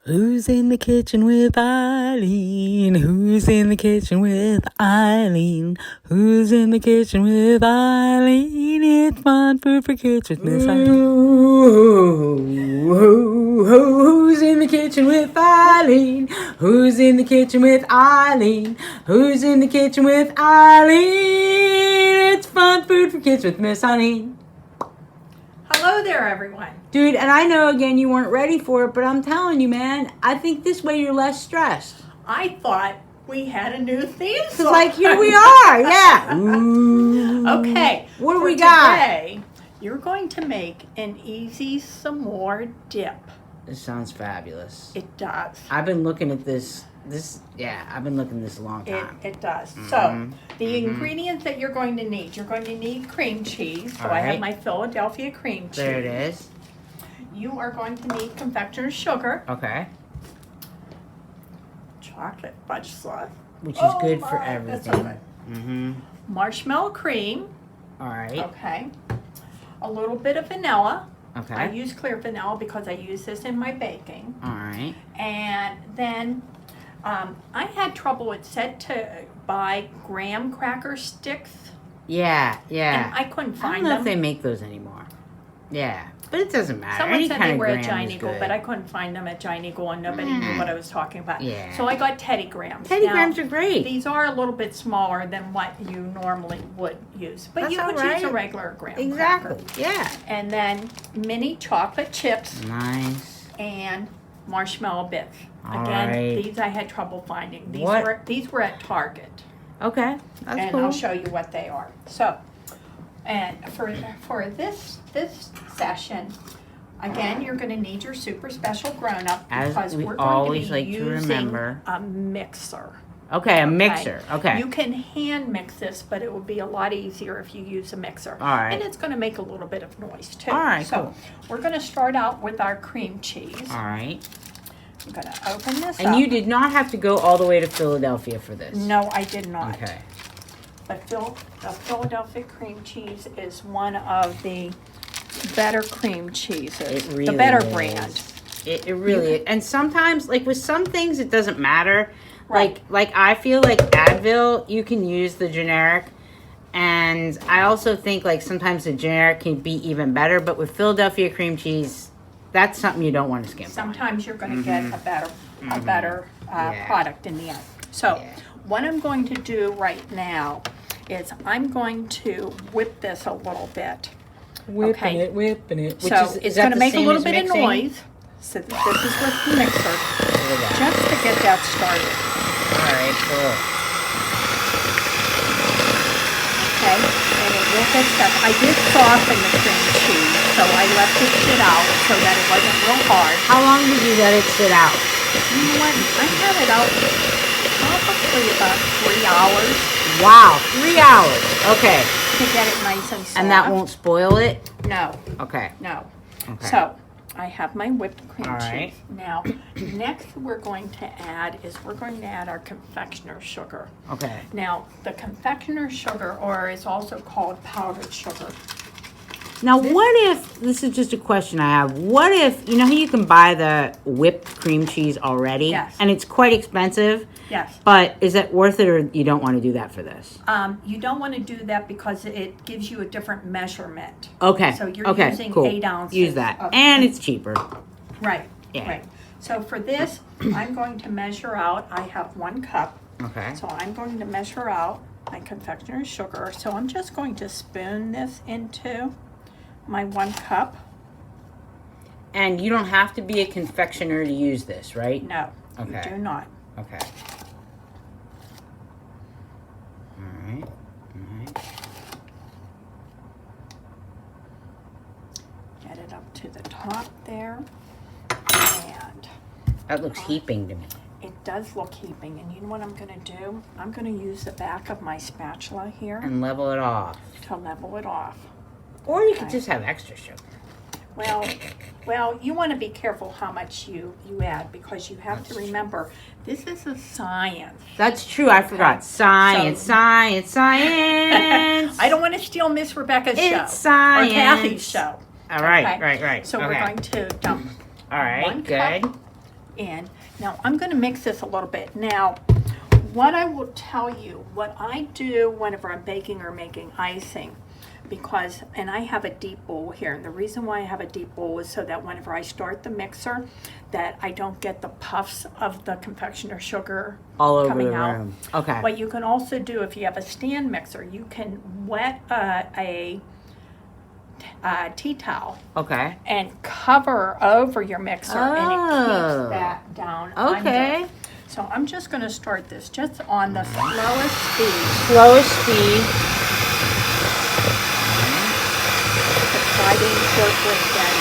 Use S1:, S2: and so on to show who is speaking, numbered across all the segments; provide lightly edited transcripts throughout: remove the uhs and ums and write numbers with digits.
S1: Who's in the kitchen with Eileen? Who's in the kitchen with Eileen? Who's in the kitchen with Eileen? It's fun food for kids with Miss Eileen. Who's in the kitchen with Eileen? Who's in the kitchen with Eileen? Who's in the kitchen with Eileen? It's fun food for kids with Miss Eileen.
S2: Hello there, everyone.
S1: Dude, and I know, again, you weren't ready for it, but I'm telling you, man, I think this way you're less stressed.
S2: I thought we had a new theme
S1: It's
S2: song.
S1: like, here we are, yeah. Ooh.
S2: Okay.
S1: What do
S2: for
S1: we got?
S2: Today, you're going to make an easy s'more dip.
S1: This sounds fabulous.
S2: It does.
S1: I've been looking at this I've been looking at this a long time.
S2: It does. So, the ingredients that you're going to need cream cheese. So I have my Philadelphia cream cheese.
S1: There it is.
S2: You are going to need confectioner's sugar.
S1: Okay.
S2: Chocolate fudge slush.
S1: Which is good for
S2: That's
S1: everything.
S2: so good. Marshmallow cream.
S1: All right.
S2: Okay. A little bit of vanilla.
S1: Okay.
S2: I use clear vanilla because I use this in my baking.
S1: All right.
S2: And then I had trouble. It said to buy graham cracker sticks.
S1: Yeah.
S2: And I couldn't
S1: I
S2: find
S1: don't know
S2: them.
S1: if they make those anymore. Yeah. But it doesn't matter.
S2: Someone
S1: Any
S2: said
S1: kind
S2: they
S1: of
S2: were at
S1: graham
S2: Giant
S1: is
S2: Eagle,
S1: good.
S2: but I couldn't find them at Giant Eagle, and nobody knew what I was talking about.
S1: Yeah.
S2: So I got Teddy Grahams.
S1: Teddy
S2: Now,
S1: Grahams are great.
S2: These are a little bit smaller than what you normally would use, but
S1: That's
S2: you could
S1: all
S2: use a
S1: right.
S2: regular graham
S1: Exactly.
S2: cracker.
S1: Yeah.
S2: And then mini chocolate chips
S1: Nice.
S2: and marshmallow bits.
S1: All
S2: Again,
S1: right.
S2: these I had trouble finding. These were at Target.
S1: Okay. That's
S2: And
S1: cool.
S2: I'll show you what they are. So, and for this session, again, you're going to need your super special grown-up
S1: As
S2: because
S1: we
S2: we're going
S1: always
S2: to be
S1: like to
S2: using
S1: remember.
S2: a mixer.
S1: Okay, a mixer. Okay.
S2: You can hand mix this, but it would be a lot easier if you use a mixer.
S1: All right.
S2: And it's going to make a little bit of noise too.
S1: All right,
S2: So
S1: cool.
S2: we're going to start out with our cream cheese.
S1: All right.
S2: I'm going to open this up.
S1: And you did not have to go all the way to Philadelphia for this.
S2: No, I did not.
S1: Okay.
S2: But the Philadelphia cream cheese is one of the better cream cheeses.
S1: It really
S2: the better
S1: is.
S2: brand.
S1: It really is. And sometimes, like with some things, it doesn't matter.
S2: Right.
S1: Like I feel like Advil, you can use the generic. And I also think like sometimes the generic can be even better. But with Philadelphia cream cheese, that's something you don't want to skimp on.
S2: Sometimes you're going to get a better
S1: Yeah.
S2: product in the end. So
S1: Yeah.
S2: what I'm going to do right now is I'm going to whip this a little bit.
S1: Whipping it. Which
S2: So
S1: is
S2: it's
S1: that
S2: going to
S1: the
S2: make a
S1: same
S2: little
S1: as
S2: bit
S1: mixing?
S2: of noise. So this is with the mixer,
S1: Look at that.
S2: just to get that started.
S1: All right, cool.
S2: Okay, and it will get stuck. I did soften the cream cheese, so I left it sit out so that it wasn't real hard.
S1: How long did you let it sit out?
S2: You know what? I had it out probably about 3 hours
S1: Wow, 3 hours. Okay.
S2: to get it nice and soft.
S1: And that won't spoil it?
S2: No,
S1: Okay.
S2: no.
S1: Okay.
S2: So I have my whipped cream
S1: All
S2: cheese.
S1: right.
S2: Now, next we're going to add our confectioner's sugar.
S1: Okay.
S2: Now, the confectioner's sugar, or is also called powdered sugar.
S1: Now, what if, this is just a question I have, what if, you know how you can buy the whipped cream cheese already?
S2: Yes.
S1: And it's quite expensive,
S2: Yes.
S1: but is it worth it or you don't want to do that for this?
S2: You don't want to do that because it gives you a different measurement.
S1: Okay.
S2: So you're
S1: okay,
S2: using
S1: cool.
S2: 8 ounces.
S1: Use that.
S2: of-
S1: And it's cheaper.
S2: Right.
S1: Yeah.
S2: Right. So for this, I'm going to measure out. I have 1 cup.
S1: Okay.
S2: So I'm going to measure out my confectioner's sugar. So I'm just going to spoon this into my 1 cup.
S1: And you don't have to be a confectioner to use this, right?
S2: No,
S1: Okay.
S2: you do not.
S1: Okay. All right. All right.
S2: Get it up to the top there. And
S1: That looks heaping to me.
S2: it does look heaping. And you know what I'm going to do? I'm going to use the back of my spatula here
S1: And level it off.
S2: to level it off.
S1: Or you could
S2: Okay.
S1: just have extra sugar.
S2: Well, you want to be careful how much you add because you have to remember this is a science.
S1: That's true. I forgot. Science,
S2: So-
S1: science, science.
S2: I don't want to steal Miss Rebecca's show
S1: It's science.
S2: or Kathy's show.
S1: All right,
S2: Okay?
S1: right, right.
S2: So
S1: okay.
S2: we're going to dump
S1: All right,
S2: 1
S1: good.
S2: cup in. Now I'm going to mix this a little bit. Now, what I will tell you, what I do whenever I'm baking or making icing, and I have a deep bowl here, and the reason why I have a deep bowl is so that whenever I start the mixer, that I don't get the puffs of the confectioner sugar
S1: all over
S2: coming
S1: the
S2: out.
S1: room. Okay.
S2: What you can also do, if you have a stand mixer, you can wet a tea towel.
S1: Okay.
S2: And cover over your mixer, and it keeps that down under. So I'm just going to start this just on the slowest speed.
S1: Slowest speed.
S2: To try to incorporate that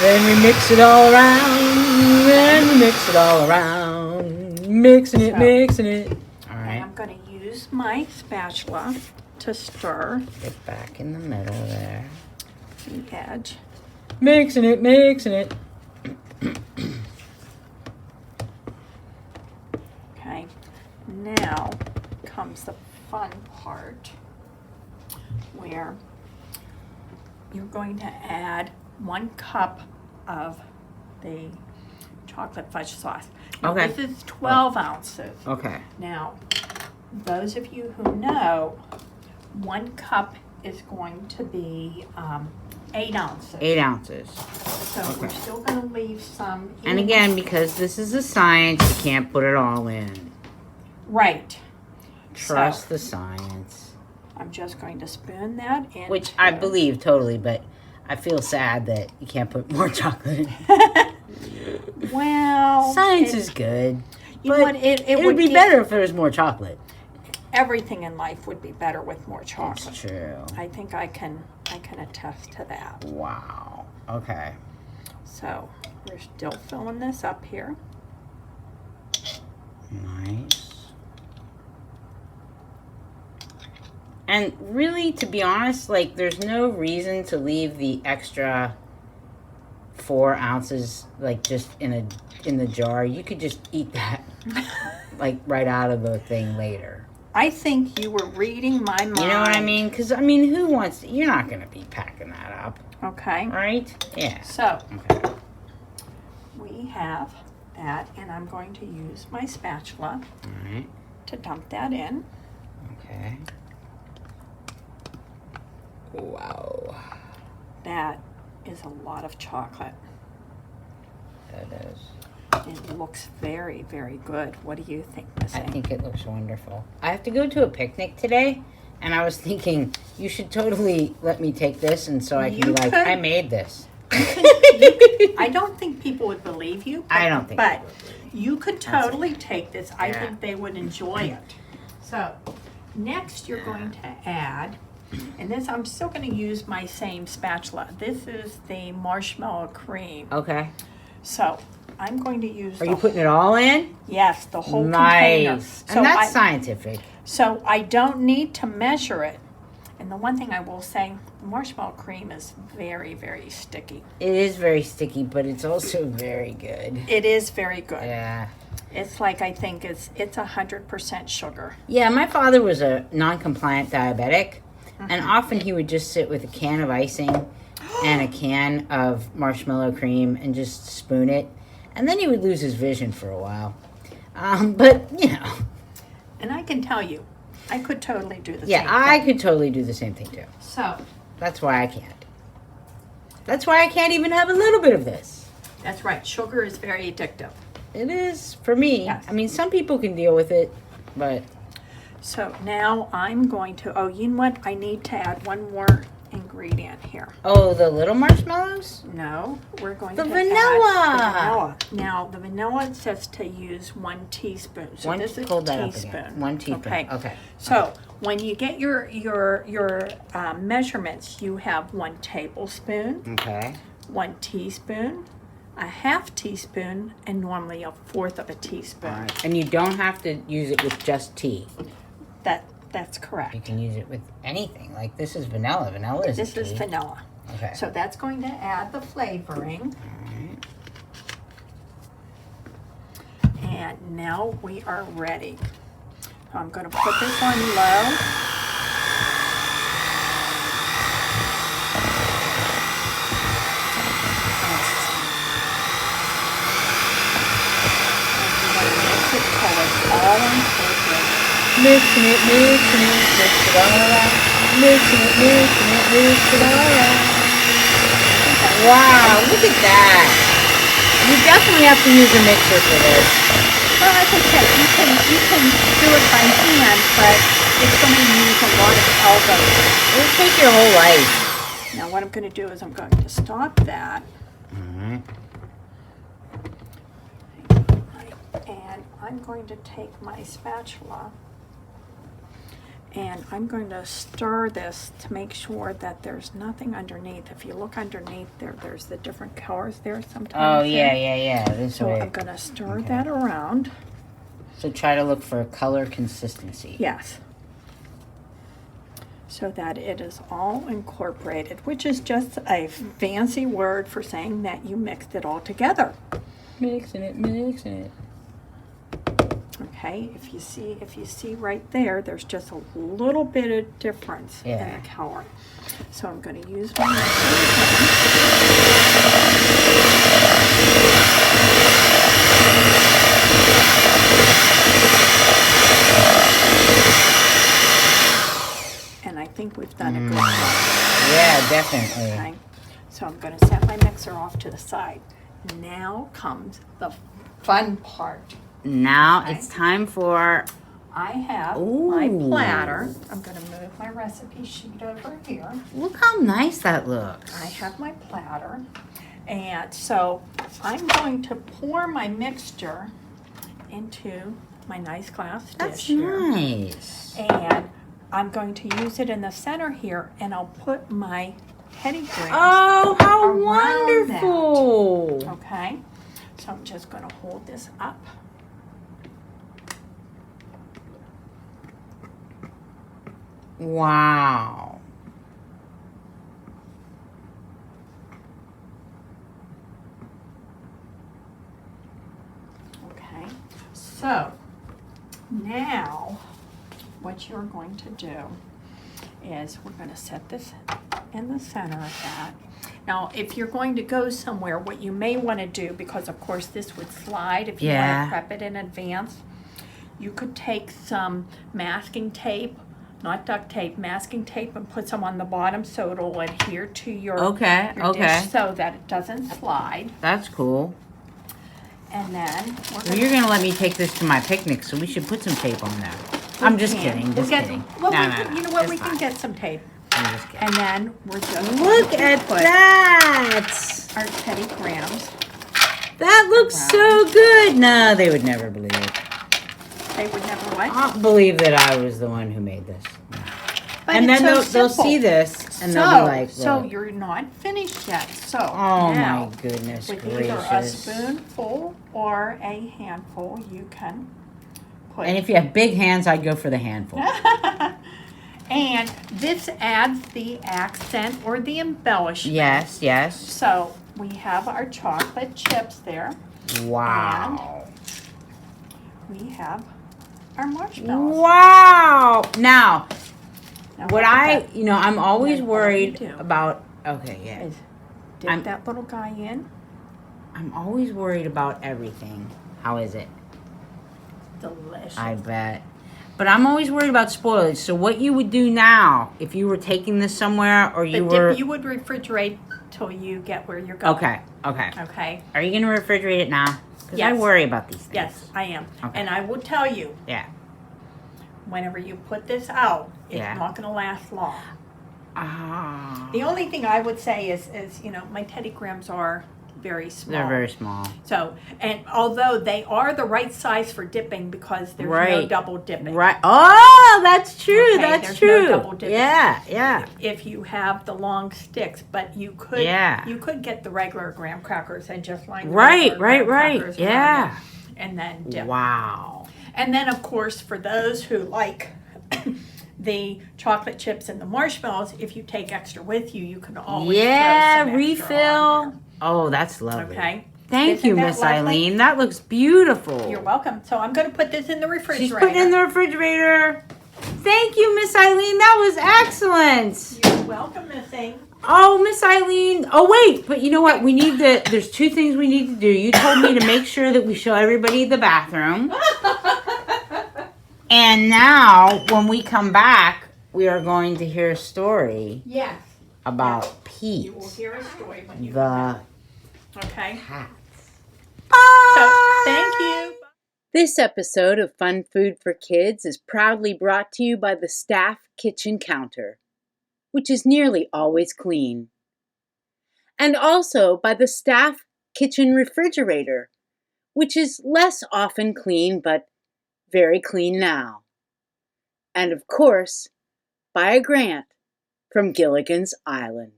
S1: Then we mix it all around. Then we mix it all around. Mixing it, mixing it. All right.
S2: And I'm going to use my spatula to stir.
S1: Get back in the middle there.
S2: The edge.
S1: Mixing it, mixing it.
S2: Okay, now comes the fun part where you're going to add 1 cup of the chocolate fudge sauce. Now,
S1: Okay.
S2: this is 12 ounces.
S1: Okay.
S2: Now, those of you who know, 1 cup is going to be 8 ounces.
S1: 8 ounces.
S2: So we're still going to leave some in.
S1: And again, because this is a science, you can't put it all in.
S2: Right.
S1: Trust
S2: So,
S1: the science.
S2: I'm just going to spoon that in.
S1: Which I believe totally, but I feel sad that you can't put more chocolate in.
S2: Well,
S1: Science is good.
S2: You know what? It
S1: would be
S2: give-
S1: better if there was more chocolate.
S2: Everything in life would be better with more chocolate.
S1: That's true.
S2: I think I can attest to that.
S1: Wow. Okay.
S2: So we're still filling this up here.
S1: Nice. And really, to be honest, like, there's no reason to leave the extra 4 ounces, like, just in the jar. You could just eat that, like, right out of the thing later.
S2: I think you were reading my mind.
S1: You know what I mean? Because, I mean, who wants... You're not going to be packing that up.
S2: Okay.
S1: Right? Yeah.
S2: So,
S1: Okay.
S2: we have that, and I'm going to use my spatula
S1: All right.
S2: to dump that in.
S1: Okay. Wow.
S2: That is a lot of chocolate.
S1: That is.
S2: It looks very, very good. What do you think, Miss
S1: I
S2: A?
S1: think it looks wonderful. I have to go to a picnic today, and I was thinking you should totally let me take this, and so I can
S2: You
S1: be like,
S2: could.
S1: I made this.
S2: I don't think people would believe you.
S1: I don't think
S2: But
S1: they would believe
S2: you could totally take this. I
S1: Yeah.
S2: think they would enjoy it. So next you're going to add, and this I'm still going to use my same spatula. This is the marshmallow cream.
S1: Okay.
S2: So I'm going to use.
S1: Are you putting it all in?
S2: Yes, the whole container.
S1: Nice. And that's scientific.
S2: So I don't need to measure it. And the one thing I will say, marshmallow cream is very, very sticky.
S1: It is very sticky, but it's also very good.
S2: It is very good.
S1: Yeah.
S2: It's like, I think it's 100% sugar.
S1: Yeah, my father was a non-compliant diabetic, and often he would just sit with a can of icing and a can of marshmallow cream and just spoon it, and then he would lose his vision for a while. But, you know.
S2: And I can tell you, I could totally do the same
S1: Yeah,
S2: thing.
S1: I could totally do the same thing, too.
S2: So,
S1: That's why I can't. That's why I can't even have a little bit of this.
S2: that's right. Sugar is very addictive.
S1: It is, for me.
S2: Yes.
S1: I mean, some people can deal with it, but...
S2: So now I'm going to, oh, you know what? I need to add one more ingredient here.
S1: Oh, the little marshmallows?
S2: No, we're going
S1: The
S2: to
S1: vanilla.
S2: add the vanilla. Now, the vanilla says to use 1 teaspoon. So this is
S1: hold
S2: a
S1: that up
S2: teaspoon.
S1: again. 1 teaspoon. Okay.
S2: So when you get your measurements, you have 1 tablespoon,
S1: Okay.
S2: 1 teaspoon, a half teaspoon, and normally a fourth of a teaspoon.
S1: All right. And you don't have to use it with just tea.
S2: That's correct.
S1: You can use it with anything. Like, this is vanilla. Vanilla is
S2: This is vanilla.
S1: Okay.
S2: So that's going to add the flavoring.
S1: All right.
S2: And now we are ready. So I'm going to put this on low. all incorporated.
S1: Mixing it, mix it all around. Mixing it, mix it all around. Wow, look at that. You definitely have to use a mixer for this.
S2: Well, like I said, you can do it by hand, but it's going to use a lot of elbows.
S1: It'll take your whole life.
S2: Now what I'm going to do is I'm going to stop that. And I'm going to take my spatula and I'm going to stir this to make sure that there's nothing underneath. If you look underneath there's the different colors there sometimes.
S1: Oh, yeah. This
S2: So
S1: way.
S2: I'm going to stir that around.
S1: So try to look for color consistency.
S2: Yes. So that it is all incorporated, which is just a fancy word for saying that you mixed it all together.
S1: Mixing it.
S2: Okay, if you see right there, there's just a little bit of difference in
S1: Yeah.
S2: the color. So I'm going to use my mixer again. And I think we've done a good job.
S1: Yeah, definitely.
S2: Okay, so I'm going to set my mixer off to the side. Now comes the fun part.
S1: Now
S2: Okay.
S1: it's time for...
S2: I have
S1: Ooh.
S2: my platter. I'm going to move my recipe sheet over here.
S1: Look how nice that looks.
S2: I have my platter. And so I'm going to pour my mixture into my nice glass
S1: That's
S2: dish here.
S1: nice.
S2: And I'm going to use it in the center here, and I'll put my Teddy grams.
S1: Oh, how
S2: around that.
S1: wonderful.
S2: Okay, so I'm just going to hold this up.
S1: Wow.
S2: Okay, so now what you're going to do is we're going to set this in the center of that. Now, if you're going to go somewhere, what you may want to do, because of course this would slide if you want
S1: Yeah.
S2: to prep it in advance, you could take some masking tape, not duct tape, masking tape, and put some on the bottom so it'll adhere to your,
S1: Okay,
S2: your
S1: okay.
S2: dish so that it doesn't slide.
S1: That's cool.
S2: And then we're
S1: Well,
S2: going
S1: you're going to let me take this to my picnic, so we should put some tape on there. I'm just kidding. Just kidding.
S2: Well,
S1: No,
S2: we
S1: no,
S2: can,
S1: no,
S2: you know what?
S1: it's
S2: We can
S1: fine.
S2: get some tape.
S1: I'm just kidding.
S2: And then we're just
S1: Look
S2: going to
S1: at
S2: put
S1: that.
S2: our Teddy grams.
S1: That looks so good. No, they would never believe it.
S2: They would never what?
S1: I don't believe that I was the one who made this. No.
S2: But
S1: And
S2: it's
S1: then
S2: so
S1: they'll
S2: simple.
S1: see this and
S2: so,
S1: they'll be like,
S2: so
S1: look.
S2: you're not finished yet. So
S1: Oh
S2: now,
S1: my goodness
S2: with
S1: gracious.
S2: either a spoonful or a handful, you can put.
S1: And if you have big hands, I'd go for the handful.
S2: And this adds the accent or the embellishment.
S1: Yes.
S2: So we have our chocolate chips there.
S1: Wow.
S2: We have our marshmallows.
S1: Wow. Now,
S2: Now,
S1: what I'm
S2: Then
S1: always
S2: all
S1: worried
S2: you do
S1: about, okay, yeah.
S2: is dip that little guy in.
S1: I'm always worried about everything. How is it?
S2: Delicious.
S1: I bet. But I'm always worried about spoilage. So what you would do now, if you were taking this somewhere or you were...
S2: You would refrigerate till you get where you're going.
S1: Okay.
S2: Okay.
S1: Are you going to refrigerate it now? Because I
S2: Yes.
S1: worry about these things.
S2: Yes, I am.
S1: Okay.
S2: And I will tell you,
S1: Yeah.
S2: whenever you put this out, it's
S1: Yeah.
S2: not going to last long.
S1: Ah.
S2: The only thing I would say is my Teddy grams are very small.
S1: They're very small.
S2: So, and although they are the right size for dipping because there's no
S1: Right.
S2: double dipping.
S1: Right. Oh, that's true.
S2: Okay,
S1: That's
S2: there's
S1: true.
S2: no double dipping.
S1: Yeah.
S2: If you have the long sticks, but you could
S1: Yeah.
S2: you could get the regular graham crackers and just line the
S1: Right.
S2: regular graham crackers around
S1: Yeah.
S2: it and then dip.
S1: Wow.
S2: And then of course for those who like the chocolate chips and the marshmallows, if you take extra with you, you can always throw some extra
S1: refill.
S2: on
S1: Oh, that's
S2: there.
S1: lovely.
S2: Okay.
S1: Thank
S2: Isn't
S1: you,
S2: that
S1: Miss
S2: lovely?
S1: Eileen. That looks beautiful.
S2: You're welcome. So I'm going to put this in the refrigerator.
S1: She's putting it in the refrigerator. Thank you, Miss Eileen. That was excellent.
S2: You're welcome, Missy.
S1: Oh, Miss Eileen. Oh, wait. But you know what? There's two things we need to do. You told me to make sure that we show everybody the bathroom. And now, when we come back, we are going to hear a story
S2: Yes.
S1: about Pete.
S2: You will hear a story when you
S1: the
S2: okay.
S1: cat.
S2: So, thank you.
S1: This episode of Fun Food for Kids is proudly brought to you by the Staff Kitchen Counter, which is nearly always clean, and also by the Staff Kitchen Refrigerator, which is less often clean but very clean now, and of course, by a grant from Gilligan's Island.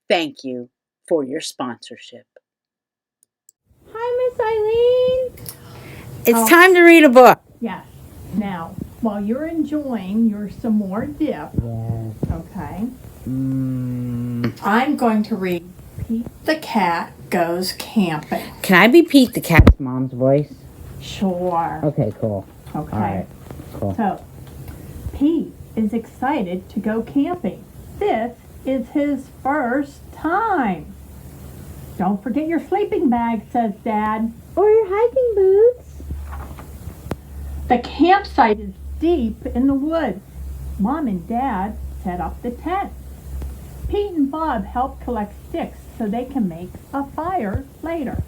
S1: Thank you for your sponsorship.
S3: Hi, Miss Eileen.
S1: It's time to read a book.
S2: Yes. Now, while you're enjoying your some more dip, okay, I'm going to read Pete the Cat Goes Camping.
S1: Can I be Pete the cat's mom's voice?
S2: Sure.
S1: Okay, cool.
S2: Okay.
S1: All right, cool.
S2: So, Pete is excited to go camping. This is his first time. Don't forget your sleeping bag, says Dad.
S3: Or your hiking boots.
S2: The campsite is deep in the woods. Mom and Dad set up the tent. Pete and Bob help collect sticks so they can make a fire later.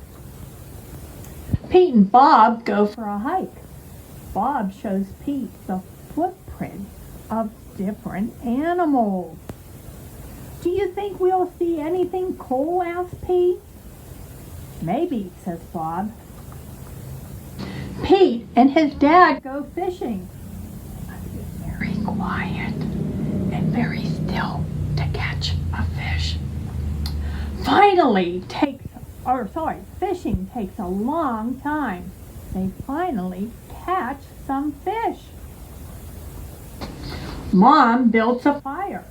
S2: Pete and Bob go for a hike. Bob shows Pete the footprints of different animals. Do you think we'll see anything cool? Asked Pete. Maybe, says Bob. Pete and his dad go fishing. They must be very quiet and very still to catch a fish. Fishing takes a long time. They finally catch some fish. Mom builds a fire.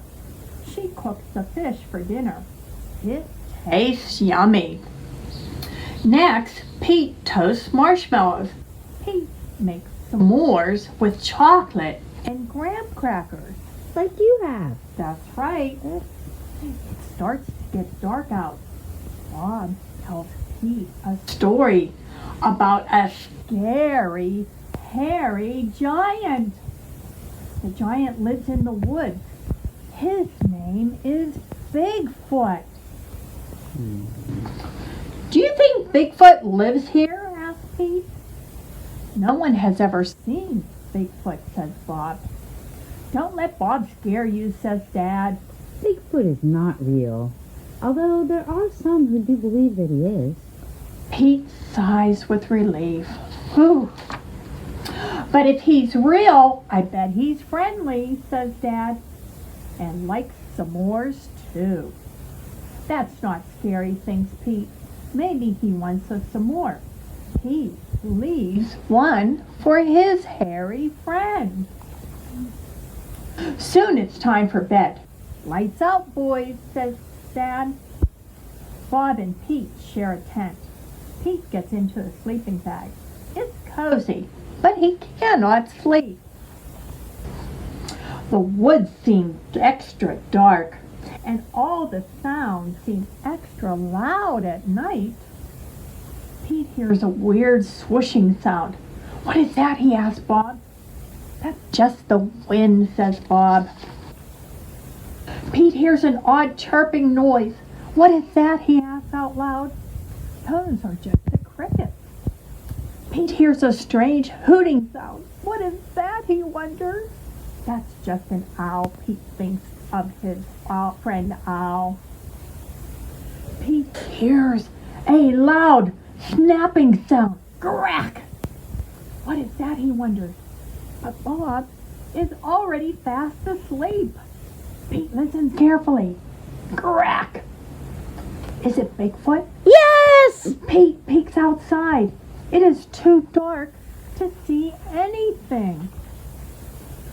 S2: She cooks the fish for dinner. It tastes yummy. Next, Pete toasts marshmallows. Pete makes s'mores with chocolate and graham crackers.
S3: Like you have.
S2: That's right. It starts to get dark out. Bob tells Pete a story about a scary, hairy giant. The giant lives in the woods. His name is Bigfoot. Do you think Bigfoot lives here? Asked Pete. No one has ever seen Bigfoot, says Bob. Don't let Bob scare you, says Dad.
S3: Bigfoot is not real. Although there are some who do believe that he is.
S2: Pete sighs with relief. Whew. But if he's real, I bet he's friendly, says Dad. And likes s'mores too. That's not scary, thinks Pete. Maybe he wants a s'more. Pete leaves one for his hairy friend. Soon it's time for bed. Lights out, boys, says Dad. Bob and Pete share a tent. Pete gets into a sleeping bag. It's cozy, but he cannot sleep. The woods seem extra dark, and all the sounds seem extra loud at night. Pete hears a weird swooshing sound. What is that? He asks Bob. That's just the wind, says Bob. Pete hears an odd chirping noise. What is that? He asks out loud. Those are just the crickets. Pete hears a strange hooting sound. What is that? He wonders. That's just an owl. Pete thinks of his friend Owl. Pete hears a loud snapping sound. Crack! What is that? He wonders. But Bob is already fast asleep. Pete listens carefully. Crack! Is it Bigfoot?
S3: Yes!
S2: Pete peeks outside. It is too dark to see anything.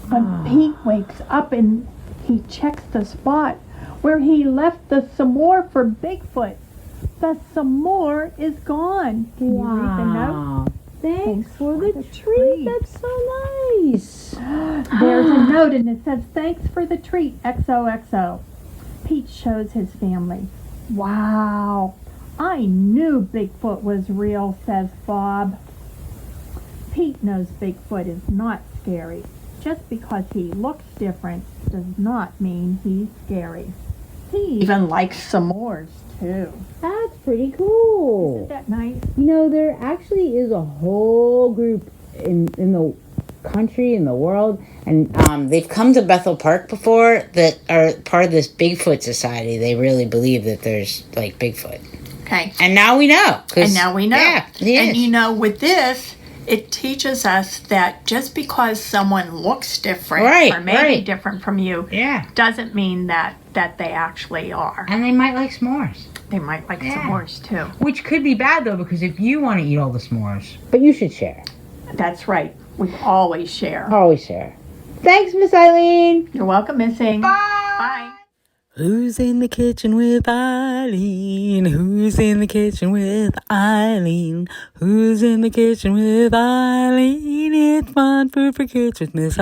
S2: When Pete wakes up and he checks the spot where he left the s'more for Bigfoot, the s'more is gone. Can you read the note?
S3: Thanks for the treat. That's so nice.
S2: There's a note and it says, thanks for the treat, XOXO. Pete shows his family. Wow, I knew Bigfoot was real, says Bob. Pete knows Bigfoot is not scary. Just because he looks different does not mean he's scary. He even likes s'mores, too.
S3: That's pretty cool.
S2: Isn't that nice?
S3: You know, there actually is a whole group in the country, in the world, and they've come to Bethel Park before that are part of this Bigfoot Society. They really believe that there's, like, Bigfoot.
S2: Okay.
S3: And now we know.
S2: And now we know.
S3: Yeah, he
S2: and
S3: is.
S2: you know, with this, it teaches us that just because someone looks different or maybe different from you doesn't mean that they actually are.
S3: And they might like s'mores.
S2: They might like s'mores too.
S1: Which could be bad, though, because if you want to eat all the s'mores.
S3: But you should share.
S2: That's right. We always share.
S3: Always share. Thanks, Miss Eileen.
S2: You're welcome, Missing.
S1: Bye.
S2: Bye.
S1: Who's in the kitchen with Eileen? Who's in the kitchen with Eileen? Who's in the kitchen with Eileen? It's fun food for kids with Miss